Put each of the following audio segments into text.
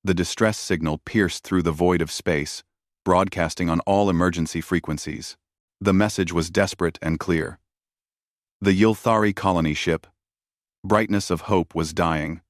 The distress signal pierced through the void of space, broadcasting on all emergency frequencies. The message was desperate and clear. The Ylthari colony ship, brightness of hope, was dying,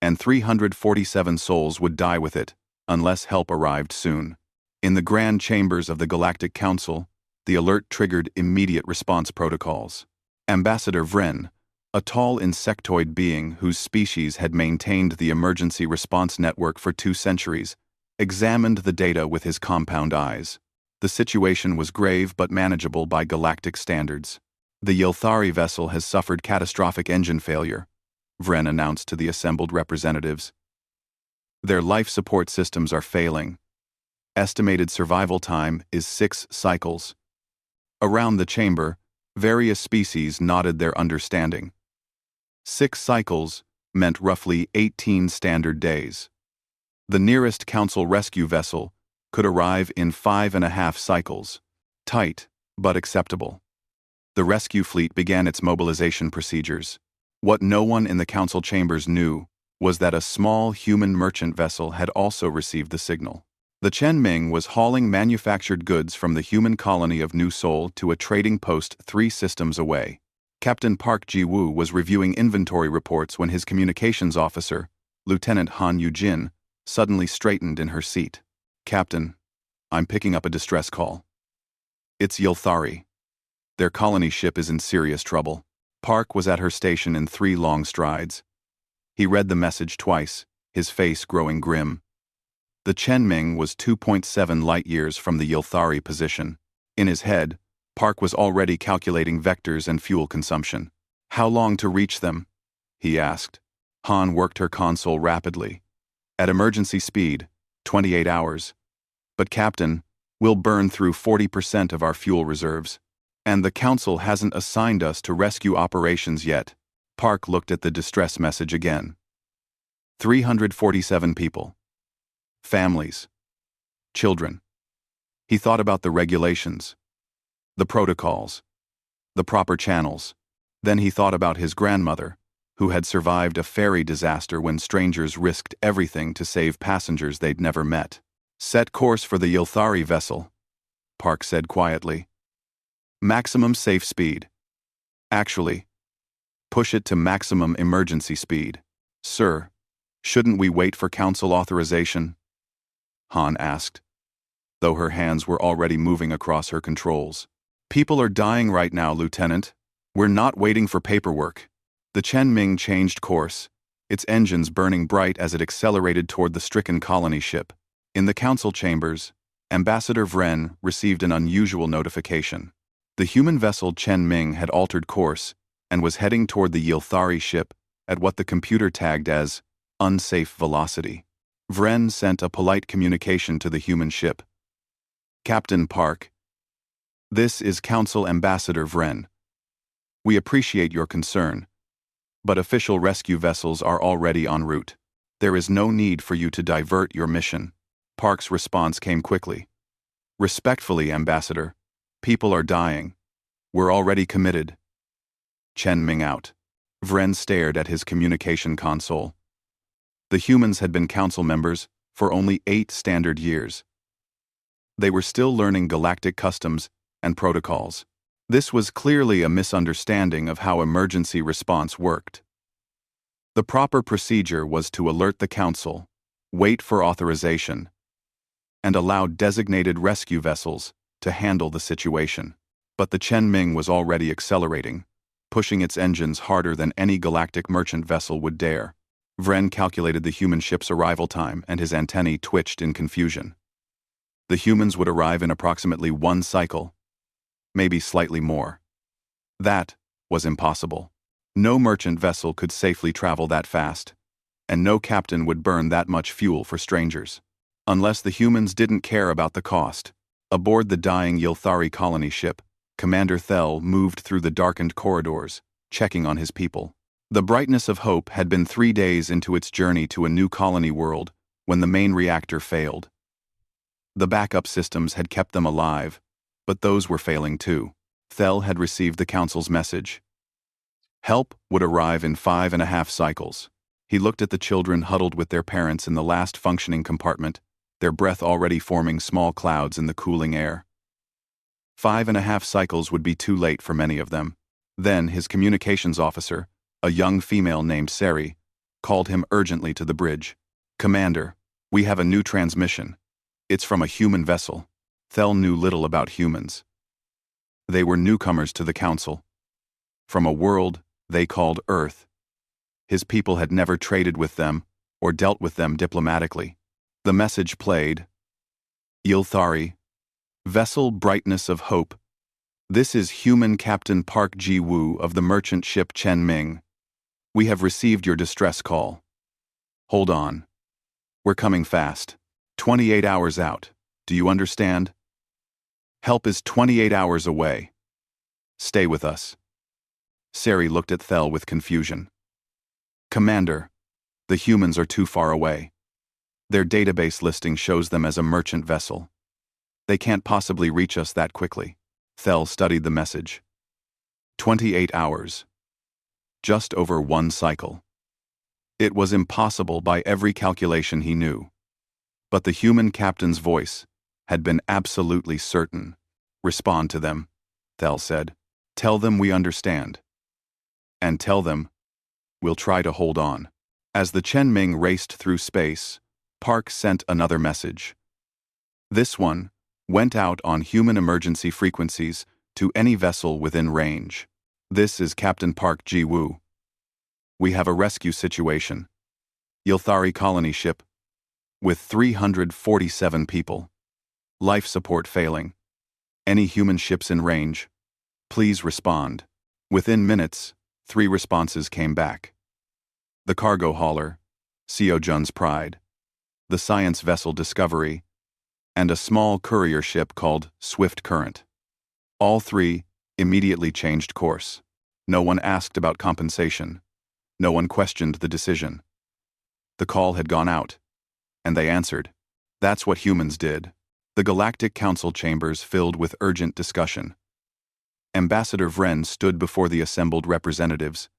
and 347 souls would die with it, unless help arrived soon. In the grand chambers of the Galactic Council, the alert triggered immediate response protocols. Ambassador Vren, a tall insectoid being whose species had maintained the emergency response network for 2 centuries, examined the data with his compound eyes. The situation was grave but manageable by galactic standards. The Ylthari vessel has suffered catastrophic engine failure, Vren announced to the assembled representatives. Their life support systems are failing. Estimated survival time is 6 cycles. Around the chamber, various species nodded their understanding. 6 cycles meant roughly 18 standard days. The nearest Council rescue vessel could arrive in 5.5 cycles. Tight, but acceptable. The rescue fleet began its mobilization procedures. What no one in the Council chambers knew was that a small human merchant vessel had also received the signal. The Chen Ming was hauling manufactured goods from the human colony of New Seoul to a trading post 3 systems away. Captain Park Ji-woo was reviewing inventory reports when his communications officer, Lieutenant Han Yu-jin, suddenly straightened in her seat. "Captain, I'm picking up a distress call. It's Ylthari. Their colony ship is in serious trouble." Park was at her station in 3 long strides. He read the message twice, his face growing grim. The Chen Ming was 2.7 light-years from the Ylthari position. In his head, Park was already calculating vectors and fuel consumption. "How long to reach them?" he asked. Han worked her console rapidly. "At emergency speed, 28 hours. But Captain, we'll burn through 40% of our fuel reserves. And the Council hasn't assigned us to rescue operations yet." Park looked at the distress message again. 347 people. Families. Children. He thought about the regulations, the protocols, the proper channels. Then he thought about his grandmother, who had survived a ferry disaster when strangers risked everything to save passengers they'd never met. "Set course for the Ylthari vessel," Park said quietly. "Maximum safe speed. Actually, push it to maximum emergency speed." "Sir, shouldn't we wait for Council authorization?" Han asked, though her hands were already moving across her controls. "People are dying right now, Lieutenant. We're not waiting for paperwork." The Chen Ming changed course, its engines burning bright as it accelerated toward the stricken colony ship. In the Council chambers, Ambassador Vren received an unusual notification. The human vessel Chen Ming had altered course and was heading toward the Ylthari ship at what the computer tagged as unsafe velocity. Vren sent a polite communication to the human ship. "Captain Park, this is Council Ambassador Vren. We appreciate your concern, but official rescue vessels are already en route. There is no need for you to divert your mission." Park's response came quickly. "Respectfully, Ambassador, people are dying. We're already committed." Chen Ming out. Vren stared at his communication console. The humans had been Council members for only 8 standard years. They were still learning galactic customs and protocols. This was clearly a misunderstanding of how emergency response worked. The proper procedure was to alert the Council, wait for authorization, and allow designated rescue vessels to handle the situation. But the Chen Ming was already accelerating, pushing its engines harder than any galactic merchant vessel would dare. Vren calculated the human ship's arrival time, and his antennae twitched in confusion. The humans would arrive in approximately 1 cycle, maybe slightly more. That was impossible. No merchant vessel could safely travel that fast, and no captain would burn that much fuel for strangers. Unless the humans didn't care about the cost. Aboard the dying Ylthari colony ship, Commander Thel moved through the darkened corridors, checking on his people. The brightness of hope had been 3 days into its journey to a new colony world when the main reactor failed. The backup systems had kept them alive, but those were failing too. Thel had received the Council's message. Help would arrive in 5.5 cycles. He looked at the children huddled with their parents in the last functioning compartment, their breath already forming small clouds in the cooling air. 5.5 cycles would be too late for many of them. Then his communications officer, a young female named Sari, called him urgently to the bridge. "Commander, we have a new transmission. It's from a human vessel." Thel knew little about humans. They were newcomers to the Council. From a world they called Earth. His people had never traded with them or dealt with them diplomatically. The message played. "Yilthari, vessel Brightness of Hope. This is human Captain Park Ji-woo of the merchant ship Chen Ming. We have received your distress call. Hold on. We're coming fast. 28 hours out. Do you understand? Help is 28 hours away. Stay with us." Sari looked at Thel with confusion. "Commander, the humans are too far away. Their database listing shows them as a merchant vessel. They can't possibly reach us that quickly." Thel studied the message. 28 hours. Just over one cycle. It was impossible by every calculation he knew. But the human captain's voice had been absolutely certain. "Respond to them," Thel said. "Tell them we understand. And tell them we'll try to hold on." As the Chen Ming raced through space, Park sent another message. This one went out on human emergency frequencies to any vessel within range. "This is Captain Park Ji-woo. We have a rescue situation. Yilthari colony ship with 347 people. Life support failing. Any human ships in range? Please respond." Within minutes, 3 responses came back. The cargo hauler, Seojun's Pride, the science vessel Discovery, and a small courier ship called Swift Current. All 3 immediately changed course. No one asked about compensation. No one questioned the decision. The call had gone out, and they answered. That's what humans did. The Galactic Council chambers filled with urgent discussion. Ambassador Vren stood before the assembled representatives,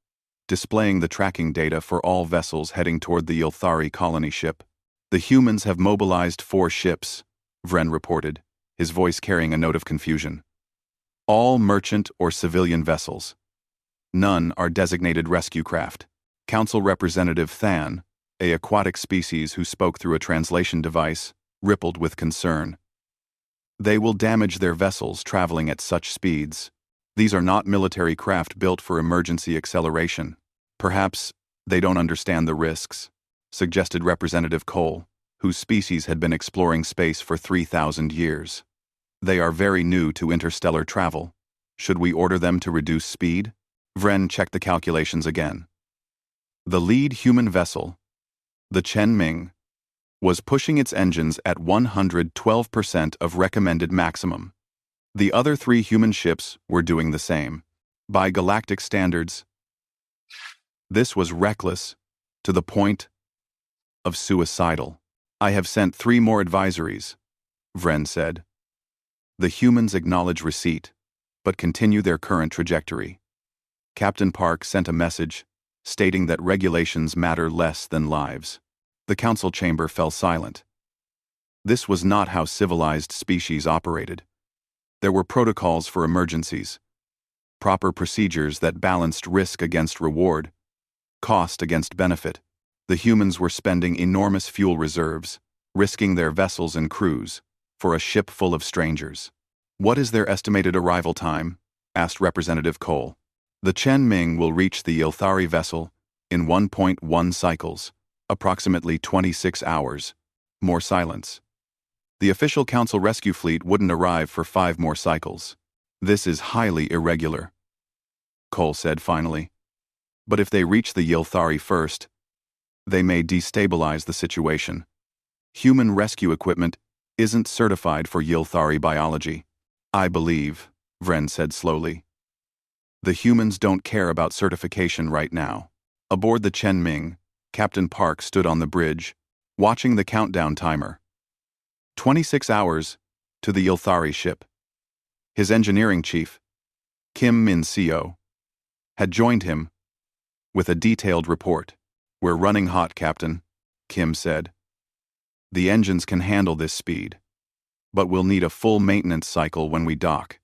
displaying the tracking data for all vessels heading toward the Yilthari colony ship. "The humans have mobilized 4 ships, Vren reported, his voice carrying a note of confusion. "All merchant or civilian vessels. None are designated rescue craft." Council Representative Than, a aquatic species who spoke through a translation device, rippled with concern. "They will damage their vessels traveling at such speeds. These are not military craft built for emergency acceleration. Perhaps they don't understand the risks," suggested Representative Cole, whose species had been exploring space for 3,000 years. "They are very new to interstellar travel. Should we order them to reduce speed?" Vren checked the calculations again. The lead human vessel, the Chen Ming, was pushing its engines at 112% of recommended maximum. The other 3 human ships were doing the same. By galactic standards, this was reckless to the point of suicidal. "I have sent 3 more advisories," Vren said. "The humans acknowledge receipt, but continue their current trajectory." Captain Park sent a message stating that regulations matter less than lives. The council chamber fell silent. This was not how civilized species operated. There were protocols for emergencies, proper procedures that balanced risk against reward, cost against benefit. The humans were spending enormous fuel reserves, risking their vessels and crews, for a ship full of strangers. "What is their estimated arrival time?" asked Representative Cole. "The Chen Ming will reach the Yilthari vessel in 1.1 cycles, approximately 26 hours. More silence. The official council rescue fleet wouldn't arrive for 5 more cycles. This is highly irregular," Cole said finally. "But if they reach the Yilthari first, they may destabilize the situation. Human rescue equipment isn't certified for Yilthari biology." "I believe," Vren said slowly. "The humans don't care about certification right now." Aboard the Chen Ming, Captain Park stood on the bridge, watching the countdown timer. 26 hours to the Yilthari ship. His engineering chief, Kim Min Seo, had joined him with a detailed report. We're running hot, Captain, Kim said. The engines can handle this speed, but we'll need a full maintenance cycle when we dock.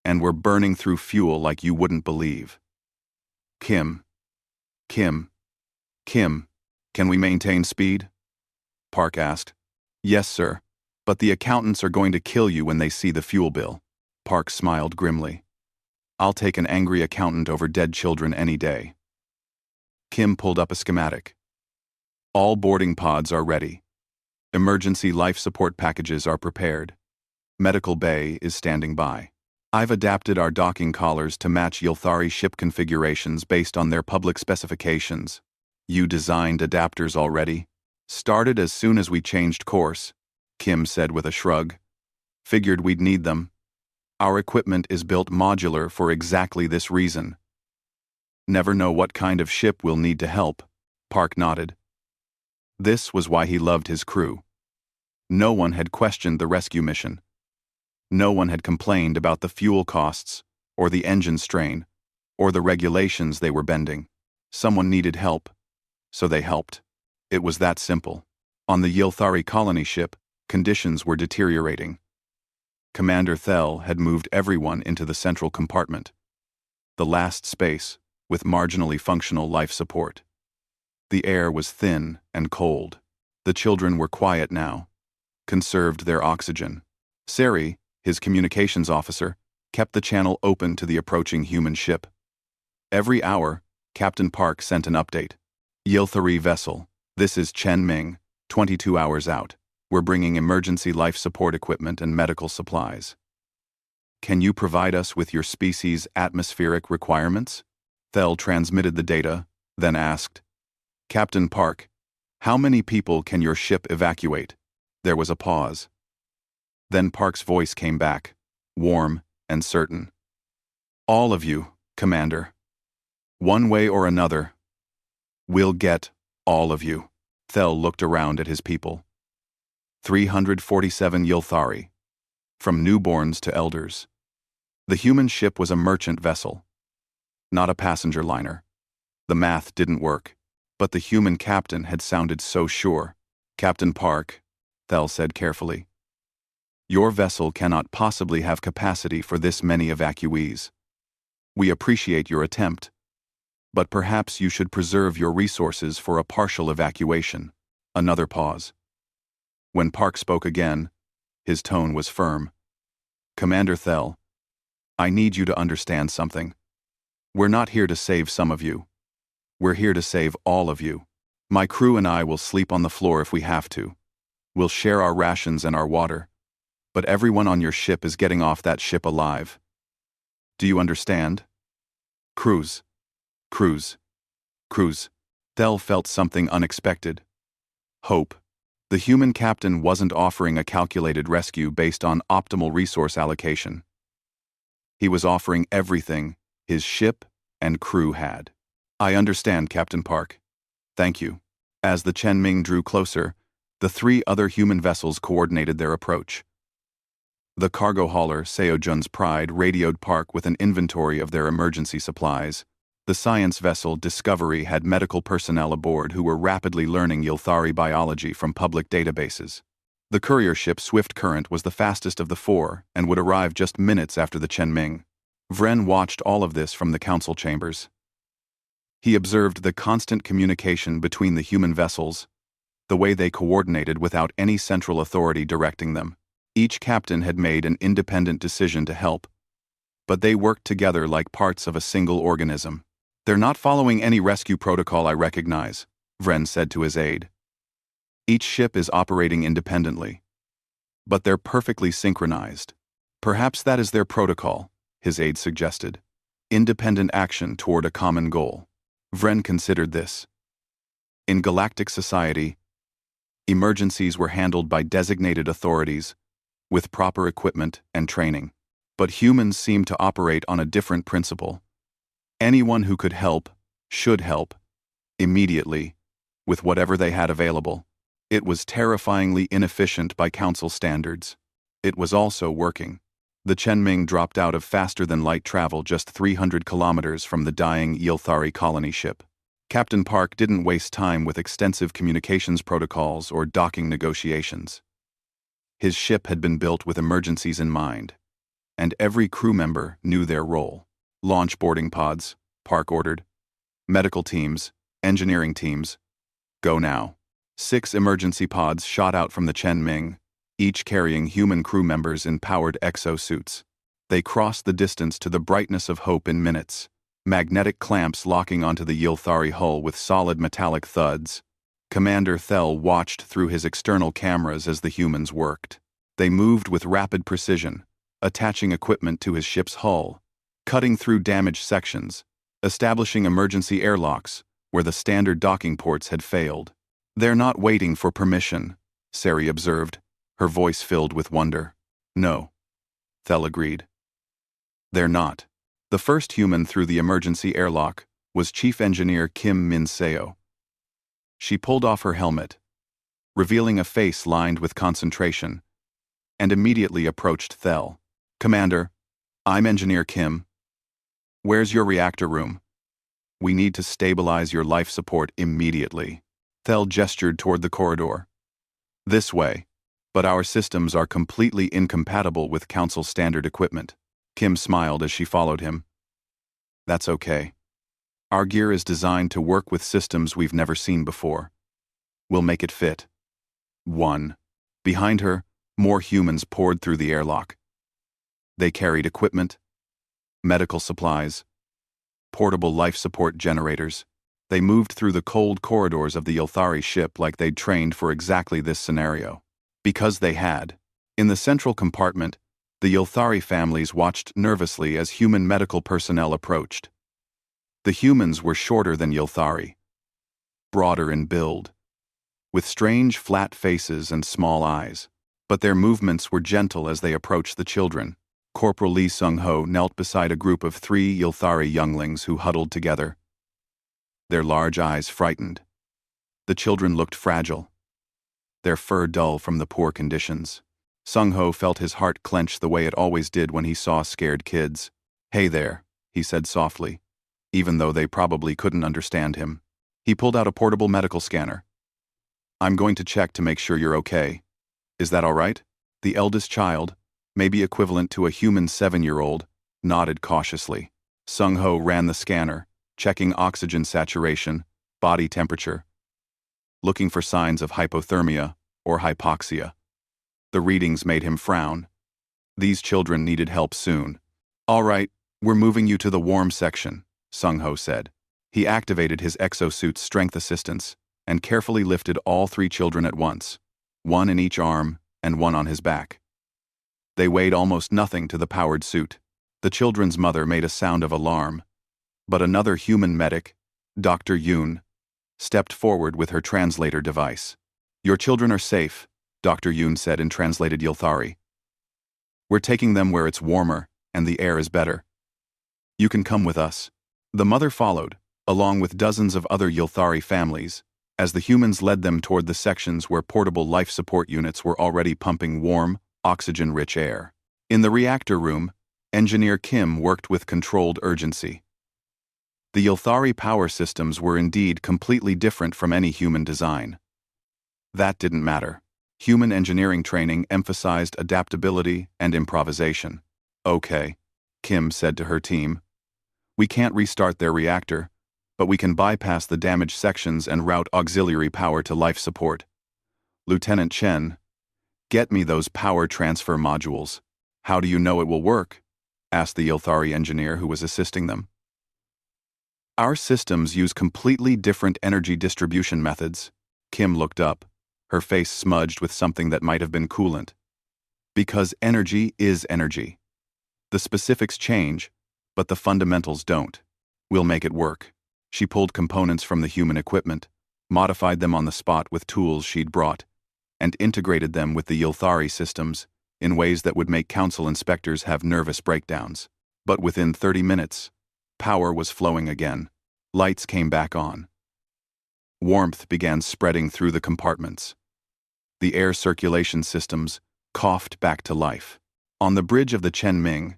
And we're burning through fuel like you wouldn't believe. Kim, can we maintain speed? Park asked. Yes, sir, but the accountants are going to kill you when they see the fuel bill. Park smiled grimly. I'll take an angry accountant over dead children any day. Kim pulled up a schematic. All boarding pods are ready. Emergency life support packages are prepared. Medical bay is standing by. I've adapted our docking collars to match Yilthari ship configurations based on their public specifications. You designed adapters already? Started as soon as we changed course, Kim said with a shrug. Figured we'd need them. Our equipment is built modular for exactly this reason. Never know what kind of ship we'll need to help, Park nodded. This was why he loved his crew. No one had questioned the rescue mission. No one had complained about the fuel costs, or the engine strain, or the regulations they were bending. Someone needed help, so they helped. It was that simple. On the Yilthari colony ship, conditions were deteriorating. Commander Thel had moved everyone into the central compartment, the last space with marginally functional life support. The air was thin and cold. The children were quiet now, conserved their oxygen. Sari, his communications officer, kept the channel open to the approaching human ship. Every hour, Captain Park sent an update. Yilthari vessel, this is Chen Ming, 22 hours out. We're bringing emergency life support equipment and medical supplies. Can you provide us with your species' atmospheric requirements? Thel transmitted the data, then asked, Captain Park, how many people can your ship evacuate? There was a pause. Then Park's voice came back, warm and certain. All of you, Commander. One way or another. We'll get all of you. Thel looked around at his people. 347 Yilthari, from newborns to elders. The human ship was a merchant vessel, not a passenger liner. The math didn't work, but the human captain had sounded so sure. Captain Park, Thel said carefully, your vessel cannot possibly have capacity for this many evacuees. We appreciate your attempt, but perhaps you should preserve your resources for a partial evacuation. Another pause. When Park spoke again, his tone was firm. Commander Thel, I need you to understand something. We're not here to save some of you. We're here to save all of you. My crew and I will sleep on the floor if we have to. We'll share our rations and our water. But everyone on your ship is getting off that ship alive. Do you understand? Cruz. Thel felt something unexpected. Hope. The human captain wasn't offering a calculated rescue based on optimal resource allocation. He was offering everything his ship and crew had. I understand, Captain Park. Thank you. As the Chen Ming drew closer, the three other human vessels coordinated their approach. The cargo hauler Seojun's Pride radioed Park with an inventory of their emergency supplies. The science vessel Discovery had medical personnel aboard who were rapidly learning Yilthari biology from public databases. The courier ship Swift Current was the fastest of the four and would arrive just minutes after the Chen Ming. Vren watched all of this from the council chambers. He observed the constant communication between the human vessels, the way they coordinated without any central authority directing them. Each captain had made an independent decision to help, but they worked together like parts of a single organism. They're not following any rescue protocol I recognize, Vren said to his aide. Each ship is operating independently, but they're perfectly synchronized. Perhaps that is their protocol, his aide suggested. Independent action toward a common goal. Vren considered this. In galactic society, emergencies were handled by designated authorities with proper equipment and training. But humans seemed to operate on a different principle. Anyone who could help, should help, immediately, with whatever they had available. It was terrifyingly inefficient by council standards. It was also working. The Chen Ming dropped out of faster-than-light travel just 300 kilometers from the dying Yilthari colony ship. Captain Park didn't waste time with extensive communications protocols or docking negotiations. His ship had been built with emergencies in mind, and every crew member knew their role. Launch boarding pods, Park ordered. Medical teams, engineering teams, go now. 6 emergency pods shot out from the Chen Ming, each carrying human crew members in powered exosuits. They crossed the distance to the brightness of hope in minutes, magnetic clamps locking onto the Yilthari hull with solid metallic thuds. Commander Thel watched through his external cameras as the humans worked. They moved with rapid precision, attaching equipment to his ship's hull, cutting through damaged sections, establishing emergency airlocks where the standard docking ports had failed. "They're not waiting for permission," Sari observed, her voice filled with wonder. "No," Thel agreed. "They're not." The first human through the emergency airlock was Chief Engineer Kim Min-seo. She pulled off her helmet, revealing a face lined with concentration, and immediately approached Thel. "Commander, I'm Engineer Kim. Where's your reactor room? We need to stabilize your life support immediately." Thel gestured toward the corridor. "This way, but our systems are completely incompatible with Council standard equipment." Kim smiled as she followed him. "That's okay. Our gear is designed to work with systems we've never seen before. We'll make it fit." 1. Behind her, more humans poured through the airlock. They carried equipment, medical supplies, portable life support generators. They moved through the cold corridors of the Yilthari ship like they'd trained for exactly this scenario. Because they had. In the central compartment, the Yilthari families watched nervously as human medical personnel approached. The humans were shorter than Yilthari, broader in build, with strange flat faces and small eyes, but their movements were gentle as they approached the children. Corporal Lee Sung-ho knelt beside a group of 3 Yilthari younglings who huddled together, their large eyes frightened. The children looked fragile, their fur dull from the poor conditions. Sung-ho felt his heart clench the way it always did when he saw scared kids. "Hey there," he said softly, even though they probably couldn't understand him. He pulled out a portable medical scanner. "I'm going to check to make sure you're okay. Is that all right?" The eldest child, maybe equivalent to a human 7-year-old, nodded cautiously. Sung-ho ran the scanner, checking oxygen saturation, body temperature, looking for signs of hypothermia or hypoxia. The readings made him frown. These children needed help soon. "All right, we're moving you to the warm section," Sung-ho said. He activated his exosuit's strength assistance and carefully lifted all 3 children at once, 1 in each arm and 1 on his back. They weighed almost nothing to the powered suit. The children's mother made a sound of alarm, but another human medic, Dr. Yoon, stepped forward with her translator device. "Your children are safe," Dr. Yoon said in translated Yilthari. "We're taking them where it's warmer and the air is better. You can come with us." The mother followed, along with dozens of other Yilthari families, as the humans led them toward the sections where portable life support units were already pumping warm, oxygen-rich air. In the reactor room, Engineer Kim worked with controlled urgency. The Yilthari power systems were indeed completely different from any human design. That didn't matter. Human engineering training emphasized adaptability and improvisation. "Okay," Kim said to her team. "We can't restart their reactor, but we can bypass the damaged sections and route auxiliary power to life support. Lieutenant Chen, get me those power transfer modules." "How do you know it will work?" asked the Yilthari engineer who was assisting them. "Our systems use completely different energy distribution methods." Kim looked up, her face smudged with something that might have been coolant. "Because energy is energy. The specifics change, but the fundamentals don't. We'll make it work." She pulled components from the human equipment, modified them on the spot with tools she'd brought, and integrated them with the Yilthari systems in ways that would make council inspectors have nervous breakdowns. But within 30 minutes, power was flowing again. Lights came back on. Warmth began spreading through the compartments. The air circulation systems coughed back to life. On the bridge of the Chen Ming,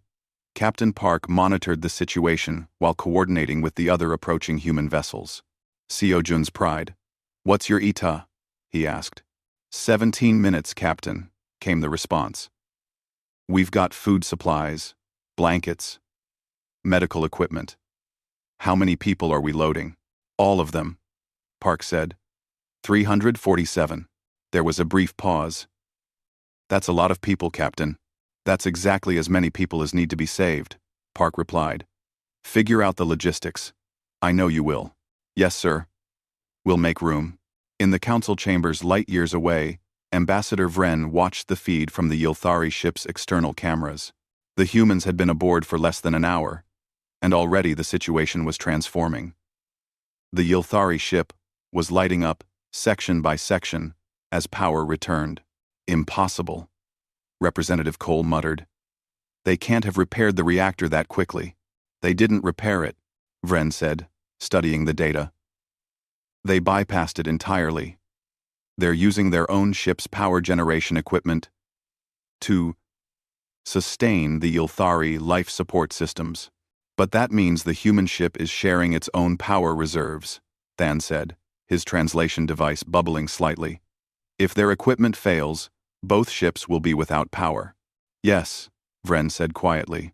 Captain Park monitored the situation while coordinating with the other approaching human vessels. Seojun's pride. What's your ita? He asked. 17 minutes, Captain, came the response. We've got food supplies, blankets, medical equipment. How many people are we loading? All of them, Park said. 347. There was a brief pause. That's a lot of people, Captain. That's exactly as many people as need to be saved, Park replied. Figure out the logistics. I know you will. Yes, sir. We'll make room. In the council chambers light years away, Ambassador Vren watched the feed from the Ylthari ship's external cameras. The humans had been aboard for less than an hour, and already the situation was transforming. The Ylthari ship was lighting up, section by section, as power returned. Impossible, Representative Cole muttered. They can't have repaired the reactor that quickly. They didn't repair it, Vren said, studying the data. They bypassed it entirely. They're using their own ship's power generation equipment to sustain the Ylthari life support systems. But that means the human ship is sharing its own power reserves, Than said, his translation device bubbling slightly. If their equipment fails, both ships will be without power. Yes, Vren said quietly.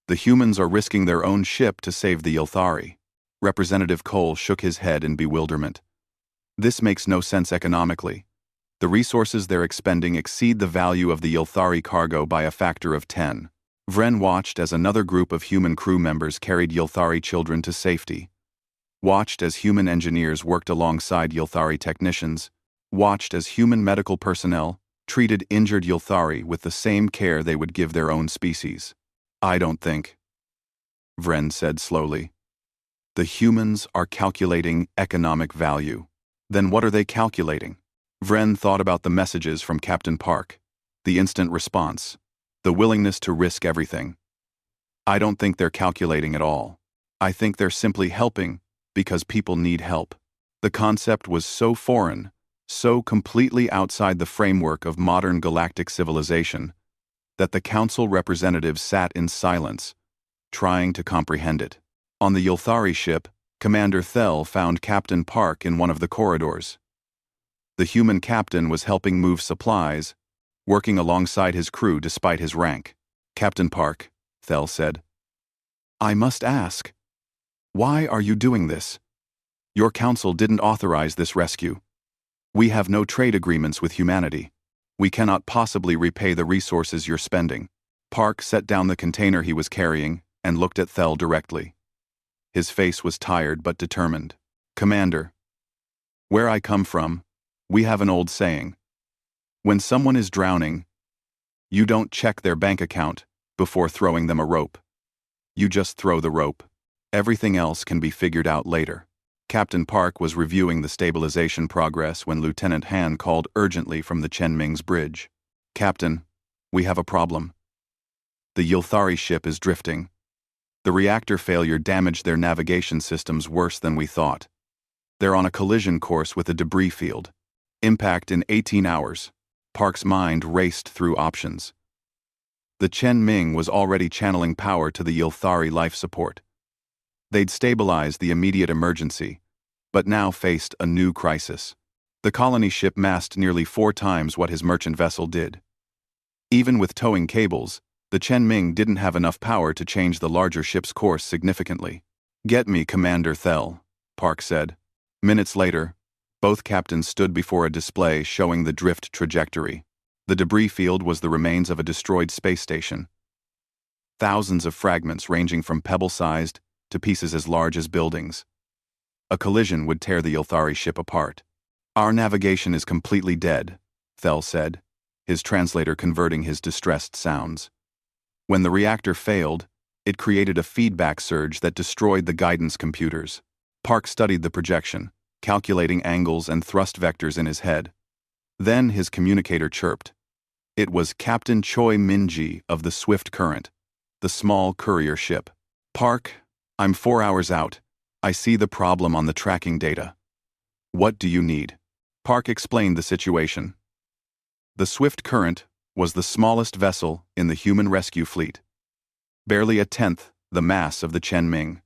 The humans are risking their own ship to save the Ylthari. Representative Cole shook his head in bewilderment. This makes no sense economically. The resources they're expending exceed the value of the Ylthari cargo by a factor of 10. Vren watched as another group of human crew members carried Ylthari children to safety. Watched as human engineers worked alongside Ylthari technicians. Watched as human medical personnel treated injured Ylthari with the same care they would give their own species. I don't think, Vren said slowly. The humans are calculating economic value. Then what are they calculating? Vren thought about the messages from Captain Park, the instant response, the willingness to risk everything. I don't think they're calculating at all. I think they're simply helping because people need help. The concept was so foreign, so completely outside the framework of modern galactic civilization, that the council representatives sat in silence, trying to comprehend it. On the Ylthari ship, Commander Thel found Captain Park in one of the corridors. The human captain was helping move supplies, working alongside his crew despite his rank. Captain Park, Thel said. I must ask, why are you doing this? Your council didn't authorize this rescue. We have no trade agreements with humanity. We cannot possibly repay the resources you're spending. Park set down the container he was carrying and looked at Thel directly. His face was tired but determined. Commander, where I come from, we have an old saying. When someone is drowning, you don't check their bank account before throwing them a rope. You just throw the rope. Everything else can be figured out later. Captain Park was reviewing the stabilization progress when Lieutenant Han called urgently from the Chenming's bridge. Captain, we have a problem. The Ylthari ship is drifting. The reactor failure damaged their navigation systems worse than we thought. They're on a collision course with a debris field. Impact in 18 hours. Park's mind raced through options. The Chenming was already channeling power to the Ylthari life support. They'd stabilized the immediate emergency, but now faced a new crisis. The colony ship massed nearly 4 times what his merchant vessel did. Even with towing cables, the Chenming didn't have enough power to change the larger ship's course significantly. Get me, Commander Thel, Park said. Minutes later, both captains stood before a display showing the drift trajectory. The debris field was the remains of a destroyed space station. Thousands of fragments ranging from pebble-sized to pieces as large as buildings. A collision would tear the Ylthari ship apart. Our navigation is completely dead, Thel said, his translator converting his distressed sounds. When the reactor failed, it created a feedback surge that destroyed the guidance computers. Park studied the projection, calculating angles and thrust vectors in his head. Then his communicator chirped. It was Captain Choi Minji of the Swift Current, the small courier ship. Park, I'm 4 hours out. I see the problem on the tracking data. What do you need? Park explained the situation. The Swift Current was the smallest vessel in the human rescue fleet. Barely a tenth the mass of the Chenming.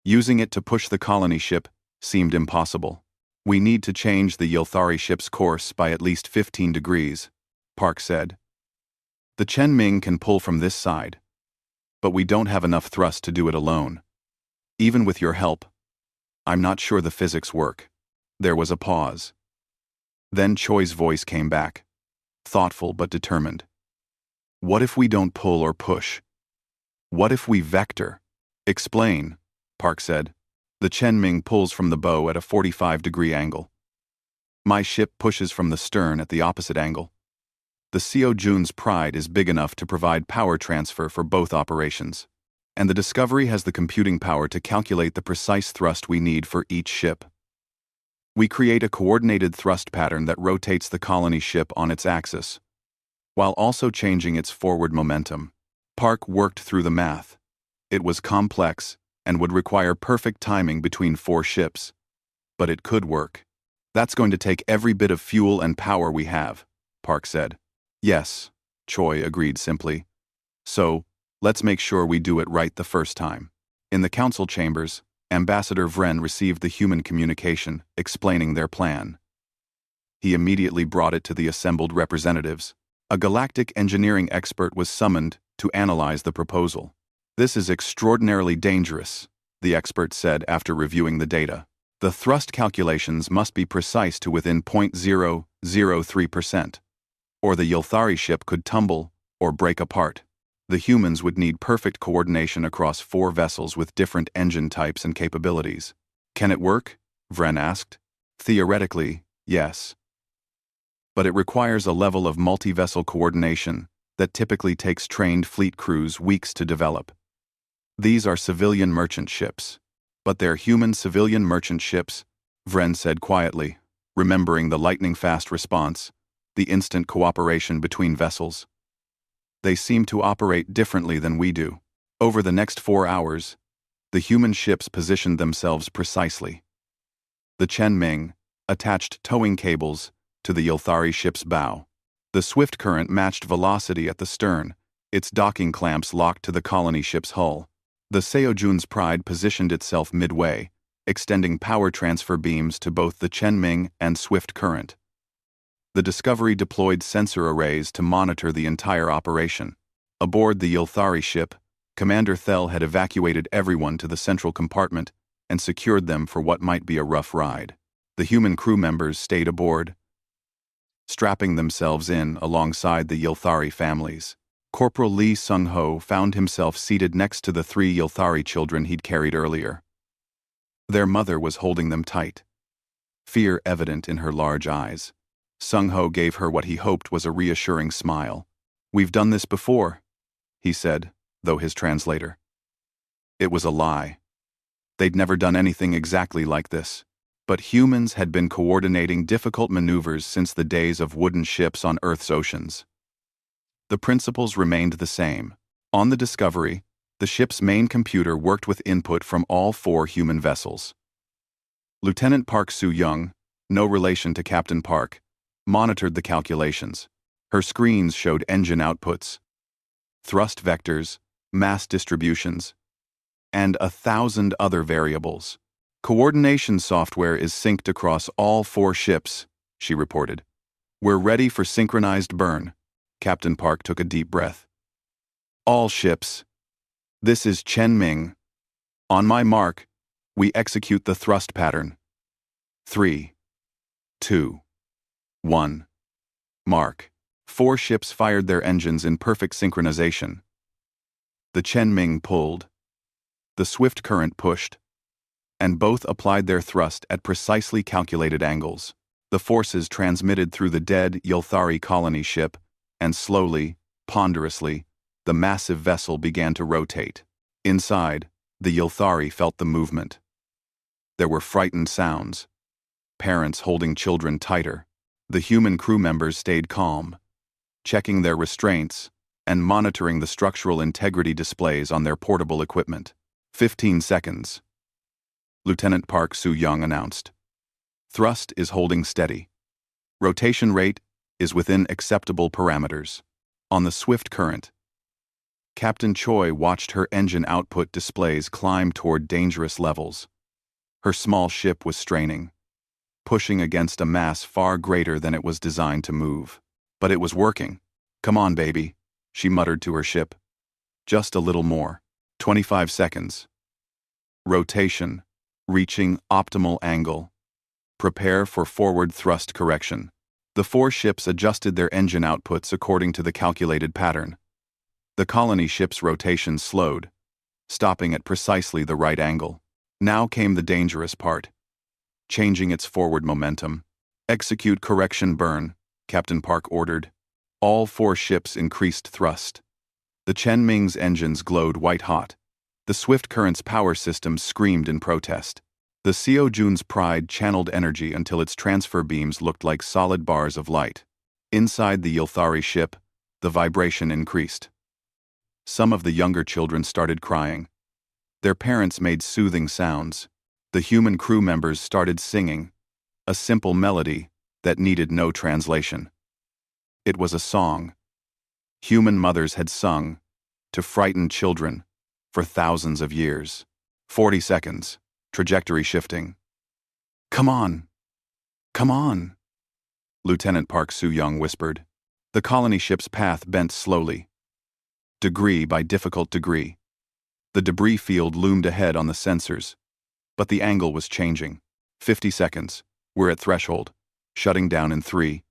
Using it to push the colony ship seemed impossible. "We need to change the Yilthari ship's course by at least 15 degrees, Park said. "The Chen Ming can pull from this side, but we don't have enough thrust to do it alone. Even with your help, I'm not sure the physics work." There was a pause. Then Choi's voice came back, thoughtful but determined. "What if we don't pull or push? What if we vector?" "Explain," Park said. "The Chen Ming pulls from the bow at a 45-degree angle. My ship pushes from the stern at the opposite angle. The Seo Jun's Pride is big enough to provide power transfer for both operations, and the Discovery has the computing power to calculate the precise thrust we need for each ship. We create a coordinated thrust pattern that rotates the colony ship on its axis, while also changing its forward momentum." Park worked through the math. It was complex and would require perfect timing between 4 ships, but it could work. "That's going to take every bit of fuel and power we have," Park said. "Yes," Choi agreed simply. "So, let's make sure we do it right the first time." In the council chambers, Ambassador Vren received the human communication explaining their plan. He immediately brought it to the assembled representatives. A galactic engineering expert was summoned to analyze the proposal. "This is extraordinarily dangerous," the expert said after reviewing the data. "The thrust calculations must be precise to within 0.003%, or the Yilthari ship could tumble or break apart. The humans would need perfect coordination across 4 vessels with different engine types and capabilities." "Can it work?" Vren asked. "Theoretically, yes. But it requires a level of multi-vessel coordination that typically takes trained fleet crews weeks to develop. These are civilian merchant ships. But they're human civilian merchant ships," Vren said quietly, remembering the lightning-fast response, the instant cooperation between vessels. "They seem to operate differently than we do." Over the next 4 hours, the human ships positioned themselves precisely. The Chen Ming attached towing cables to the Yilthari ship's bow. The swift current matched velocity at the stern, its docking clamps locked to the colony ship's hull. The Seo Jun's Pride positioned itself midway, extending power transfer beams to both the Chen Ming and swift current. The Discovery deployed sensor arrays to monitor the entire operation. Aboard the Yilthari ship, Commander Thel had evacuated everyone to the central compartment and secured them for what might be a rough ride. The human crew members stayed aboard, strapping themselves in alongside the Yilthari families. Corporal Lee Sung-ho found himself seated next to the 3 Yilthari children he'd carried earlier. Their mother was holding them tight, fear evident in her large eyes. Sung-ho gave her what he hoped was a reassuring smile. "We've done this before," he said, though his translator. It was a lie. They'd never done anything exactly like this. But humans had been coordinating difficult maneuvers since the days of wooden ships on Earth's oceans. The principles remained the same. On the Discovery, the ship's main computer worked with input from all 4 human vessels. Lieutenant Park Soo-young, no relation to Captain Park, monitored the calculations. Her screens showed engine outputs, thrust vectors, mass distributions, and 1,000 other variables. "Coordination software is synced across all 4 ships," she reported. "We're ready for synchronized burn." Captain Park took a deep breath. "All ships. This is Chen Ming. On my mark, we execute the thrust pattern. 3, 2, 1. Mark." 4 ships fired their engines in perfect synchronization. The Chen Ming pulled. The swift current pushed, and both applied their thrust at precisely calculated angles. The forces transmitted through the dead Yilthari colony ship, and slowly, ponderously, the massive vessel began to rotate. Inside, the Yilthari felt the movement. There were frightened sounds, parents holding children tighter. The human crew members stayed calm, checking their restraints and monitoring the structural integrity displays on their portable equipment. 15 seconds. Lieutenant Park Soo-young announced. "Thrust is holding steady. Rotation rate is within acceptable parameters." On the swift current, Captain Choi watched her engine output displays climb toward dangerous levels. Her small ship was straining, pushing against a mass far greater than it was designed to move. But it was working. "Come on, baby," she muttered to her ship. "Just a little more. 25 seconds. Rotation. Reaching optimal angle. Prepare for forward thrust correction." The four ships adjusted their engine outputs according to the calculated pattern. The colony ship's rotation slowed, stopping at precisely the right angle. Now came the dangerous part. Changing its forward momentum. "Execute correction burn," Captain Park ordered. All four ships increased thrust. The Chen-Ming's engines glowed white-hot. The Swift Current's power systems screamed in protest. The Seojun's Pride channeled energy until its transfer beams looked like solid bars of light. Inside the Ylthari ship, the vibration increased. Some of the younger children started crying. Their parents made soothing sounds. The human crew members started singing, a simple melody that needed no translation. It was a song. Human mothers had sung to frighten children for thousands of years. 40 seconds. Trajectory shifting. "Come on! Come on!" Lieutenant Park Soo-young whispered. The colony ship's path bent slowly, degree by difficult degree. The debris field loomed ahead on the sensors, but the angle was changing. 50 seconds. We're at threshold. Shutting down in 3,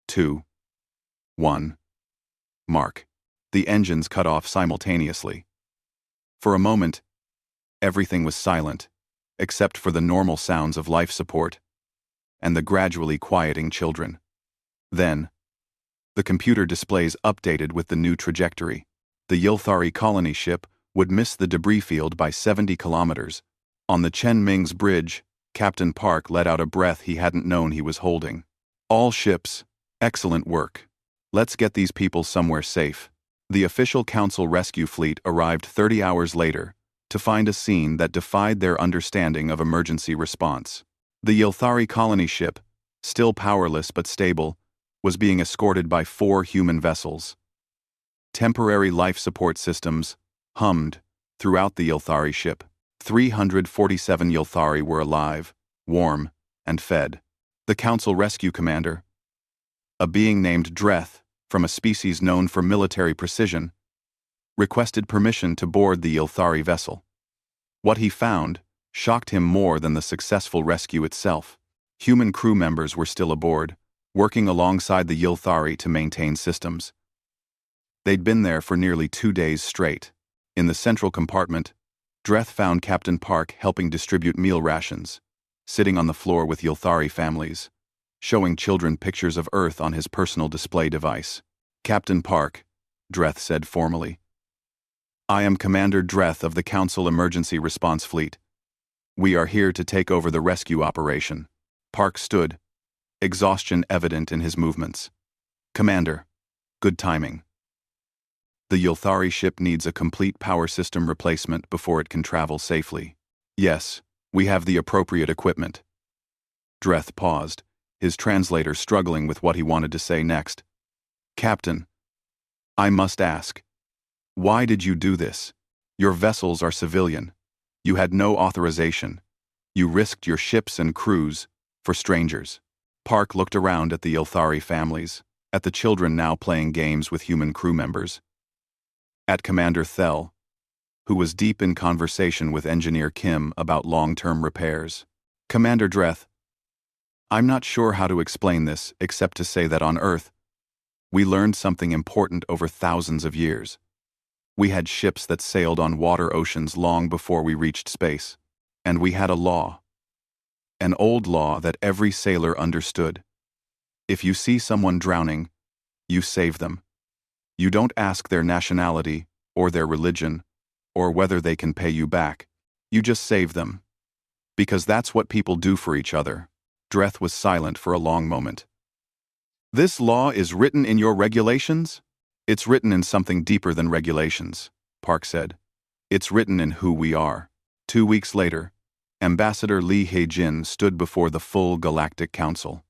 2, 1. Mark. The engines cut off simultaneously. For a moment, everything was silent, except for the normal sounds of life support and the gradually quieting children. Then, the computer displays updated with the new trajectory. The Ylthari colony ship would miss the debris field by 70 kilometers. On the Chen-Ming's bridge, Captain Park let out a breath he hadn't known he was holding. "All ships, excellent work. Let's get these people somewhere safe." The official council rescue fleet arrived 30 hours later to find a scene that defied their understanding of emergency response. The Ylthari colony ship, still powerless but stable, was being escorted by 4 human vessels. Temporary life support systems hummed throughout the Ylthari ship. 347 Ylthari were alive, warm, and fed. The council rescue commander, a being named Dreth, from a species known for military precision, requested permission to board the Ylthari vessel. What he found shocked him more than the successful rescue itself. Human crew members were still aboard, working alongside the Ylthari to maintain systems. They'd been there for nearly 2 days straight. In the central compartment, Dreth found Captain Park helping distribute meal rations, sitting on the floor with Ylthari families, showing children pictures of Earth on his personal display device. "Captain Park," Dreth said formally. "I am Commander Dreth of the Council Emergency Response Fleet. We are here to take over the rescue operation." Park stood, exhaustion evident in his movements. "Commander, good timing. The Ylthari ship needs a complete power system replacement before it can travel safely." "Yes, we have the appropriate equipment." Dreth paused, his translator struggling with what he wanted to say next. "Captain, I must ask, why did you do this? Your vessels are civilian. You had no authorization. You risked your ships and crews for strangers." Park looked around at the Ylthari families, at the children now playing games with human crew members, at Commander Thel, who was deep in conversation with Engineer Kim about long-term repairs. "Commander Dreth, I'm not sure how to explain this except to say that on Earth, we learned something important over thousands of years. We had ships that sailed on water oceans long before we reached space, and we had a law. An old law that every sailor understood. If you see someone drowning, you save them. You don't ask their nationality, or their religion, or whether they can pay you back. You just save them. Because that's what people do for each other." Dreth was silent for a long moment. "This law is written in your regulations?" "It's written in something deeper than regulations," Park said. "It's written in who we are." 2 weeks later, Ambassador Lee Hae-jin stood before the full Galactic Council.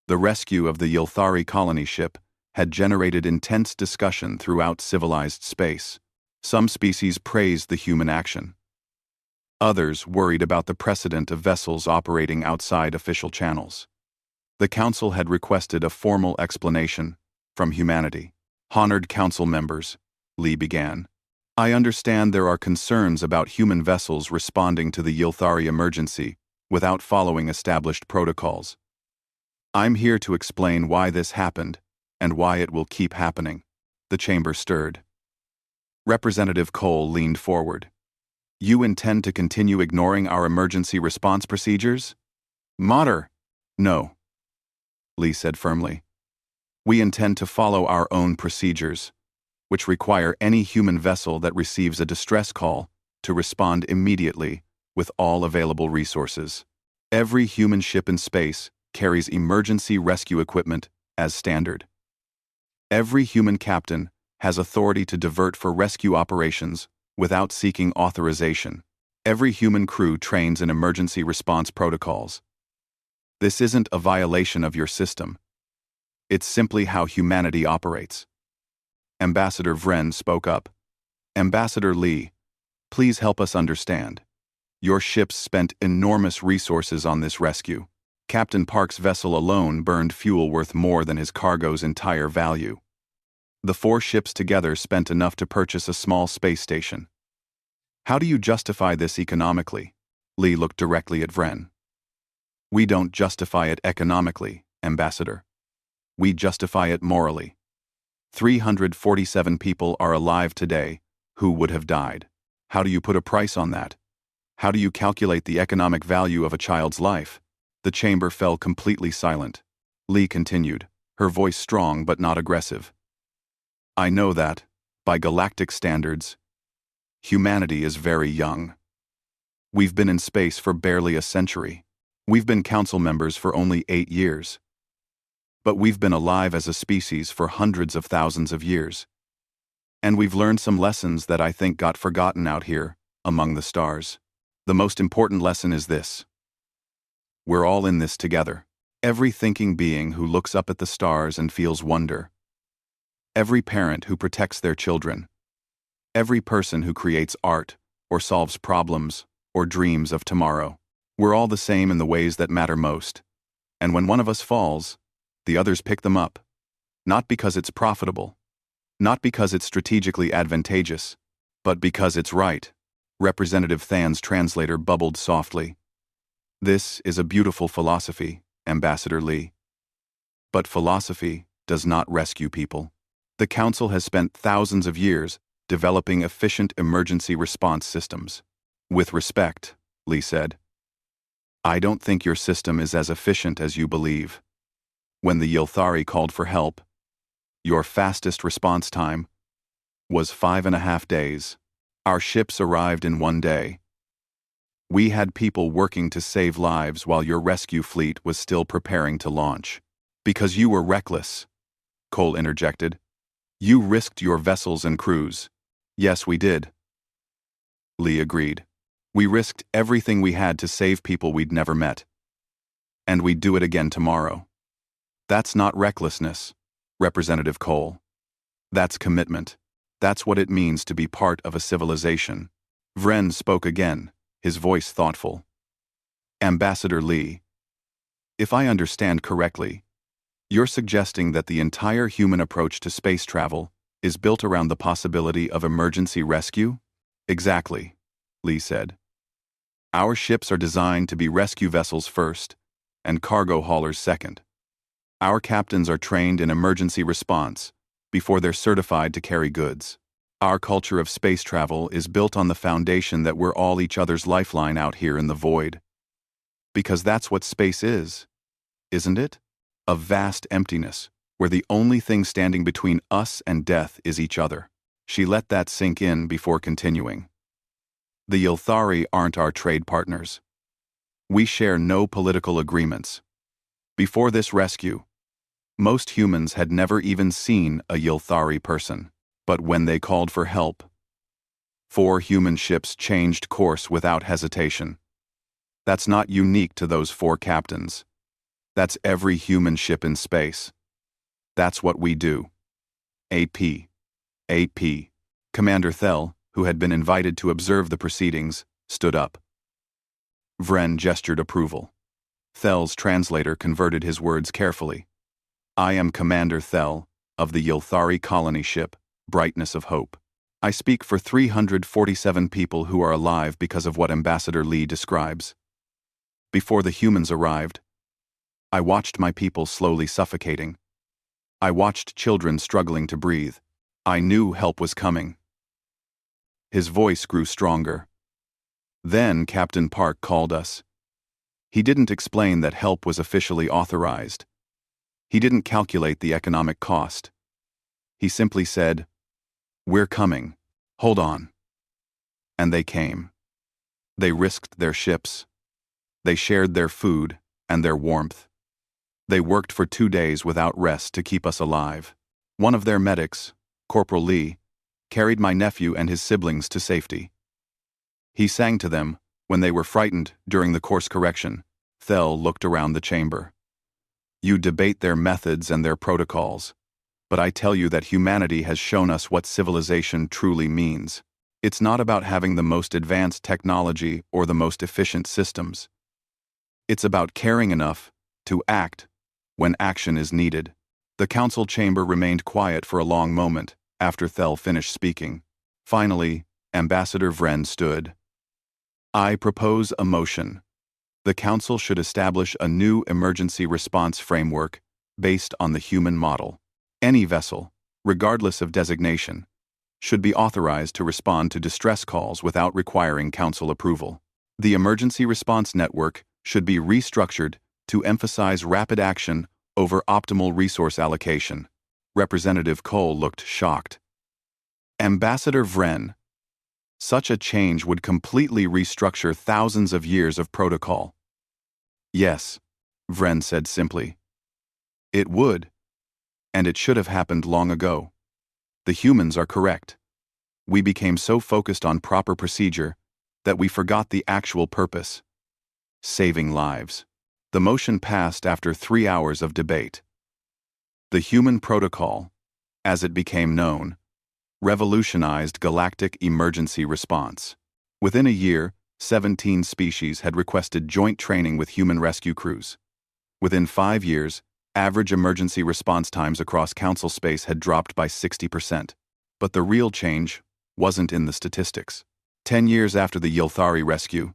The rescue of the Ylthari colony ship had generated intense discussion throughout civilized space. Some species praised the human action. Others worried about the precedent of vessels operating outside official channels. The council had requested a formal explanation from humanity. Honored council members, Lee began. I understand there are concerns about human vessels responding to the Yilthari emergency without following established protocols. I'm here to explain why this happened and why it will keep happening. The chamber stirred. Representative Cole leaned forward. You intend to continue ignoring our emergency response procedures? Mater. No, Lee said firmly. We intend to follow our own procedures, which require any human vessel that receives a distress call to respond immediately with all available resources. Every human ship in space carries emergency rescue equipment as standard. Every human captain has authority to divert for rescue operations without seeking authorization. Every human crew trains in emergency response protocols. This isn't a violation of your system. It's simply how humanity operates. Ambassador Vren spoke up. Ambassador Lee, please help us understand. Your ships spent enormous resources on this rescue. Captain Park's vessel alone burned fuel worth more than his cargo's entire value. The 4 ships together spent enough to purchase a small space station. How do you justify this economically? Lee looked directly at Vren. We don't justify it economically, Ambassador. We justify it morally. 347 people are alive today who would have died. How do you put a price on that? How do you calculate the economic value of a child's life? The chamber fell completely silent. Lee continued, her voice strong but not aggressive. I know that, by galactic standards, humanity is very young. We've been in space for barely a century. We've been council members for only 8 years. But we've been alive as a species for hundreds of thousands of years. And we've learned some lessons that I think got forgotten out here, among the stars. The most important lesson is this. We're all in this together. Every thinking being who looks up at the stars and feels wonder. Every parent who protects their children. Every person who creates art, or solves problems, or dreams of tomorrow. We're all the same in the ways that matter most. And when one of us falls, the others pick them up. Not because it's profitable. Not because it's strategically advantageous. But because it's right. Representative Than's translator bubbled softly. This is a beautiful philosophy, Ambassador Lee. But philosophy does not rescue people. The Council has spent thousands of years developing efficient emergency response systems. With respect, Lee said. I don't think your system is as efficient as you believe. When the Yilthari called for help, your fastest response time was 5.5 days. Our ships arrived in 1 day. We had people working to save lives while your rescue fleet was still preparing to launch. Because you were reckless, Cole interjected. You risked your vessels and crews. Yes, we did. Lee agreed. We risked everything we had to save people we'd never met. And we'd do it again tomorrow. That's not recklessness, Representative Cole. That's commitment. That's what it means to be part of a civilization. Vren spoke again, his voice thoughtful. Ambassador Lee, if I understand correctly, you're suggesting that the entire human approach to space travel is built around the possibility of emergency rescue? Exactly, Lee said. Our ships are designed to be rescue vessels first, and cargo haulers second. Our captains are trained in emergency response before they're certified to carry goods. Our culture of space travel is built on the foundation that we're all each other's lifeline out here in the void. Because that's what space is, isn't it? A vast emptiness, where the only thing standing between us and death is each other. She let that sink in before continuing. The Yilthari aren't our trade partners. We share no political agreements. Before this rescue, most humans had never even seen a Yilthari person. But when they called for help, 4 human ships changed course without hesitation. That's not unique to those 4 captains. That's every human ship in space. That's what we do. AP. Commander Thel, who had been invited to observe the proceedings, stood up. Vren gestured approval. Thel's translator converted his words carefully. I am Commander Thel, of the Yilthari colony ship, Brightness of Hope. I speak for 347 people who are alive because of what Ambassador Lee describes. Before the humans arrived, I watched my people slowly suffocating. I watched children struggling to breathe. I knew help was coming. His voice grew stronger. Then Captain Park called us. He didn't explain that help was officially authorized. He didn't calculate the economic cost. He simply said, "We're coming. Hold on." And they came. They risked their ships. They shared their food and their warmth. They worked for 2 days without rest to keep us alive. One of their medics, Corporal Lee, carried my nephew and his siblings to safety. He sang to them when they were frightened during the course correction. Thel looked around the chamber. You debate their methods and their protocols, but I tell you that humanity has shown us what civilization truly means. It's not about having the most advanced technology or the most efficient systems. It's about caring enough to act when action is needed. The council chamber remained quiet for a long moment after Thel finished speaking. Finally, Ambassador Vren stood. I propose a motion. The council should establish a new emergency response framework based on the human model. Any vessel, regardless of designation, should be authorized to respond to distress calls without requiring council approval. The emergency response network should be restructured to emphasize rapid action over optimal resource allocation. Representative Cole looked shocked. Ambassador Vren, such a change would completely restructure thousands of years of protocol. Yes, Vren said simply. It would, and it should have happened long ago. The humans are correct. We became so focused on proper procedure that we forgot the actual purpose: saving lives. The motion passed after 3 hours of debate. The human protocol, as it became known, revolutionized galactic emergency response. Within a year, 17 species had requested joint training with human rescue crews. Within 5 years, average emergency response times across council space had dropped by 60%. But the real change wasn't in the statistics. 10 years after the Yilthari rescue,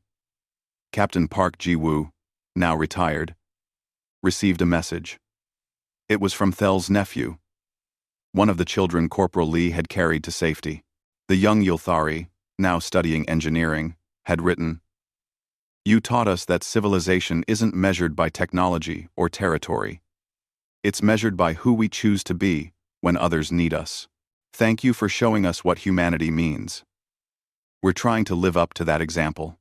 Captain Park Ji-woo, now retired, received a message. It was from Thel's nephew, one of the children Corporal Lee had carried to safety. The young Yilthari, now studying engineering, had written, You taught us that civilization isn't measured by technology or territory. It's measured by who we choose to be when others need us. Thank you for showing us what humanity means. We're trying to live up to that example.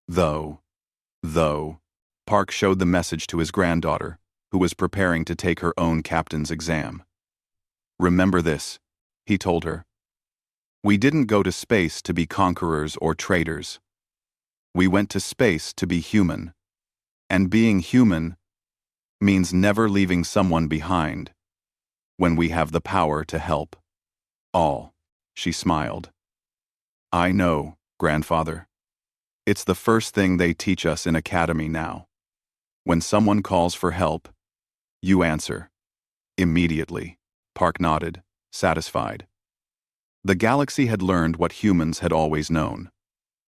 Though, Park showed the message to his granddaughter, who was preparing to take her own captain's exam. Remember this, he told her. We didn't go to space to be conquerors or traitors. We went to space to be human. And being human means never leaving someone behind when we have the power to help all. She smiled. I know, grandfather. It's the first thing they teach us in academy now. When someone calls for help, you answer. Immediately. Park nodded, satisfied. The galaxy had learned what humans had always known.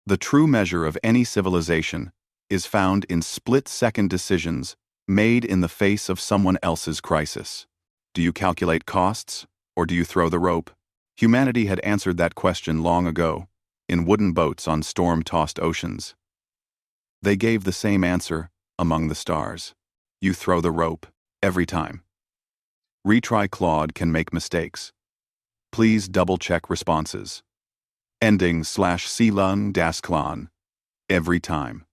The true measure of any civilization is found in split-second decisions made in the face of someone else's crisis. Do you calculate costs, or do you throw the rope? Humanity had answered that question long ago, in wooden boats on storm-tossed oceans. They gave the same answer among the stars. You throw the rope, every time. Retry Claude can make mistakes. Please double-check responses. Ending /Silung-Clan, every time.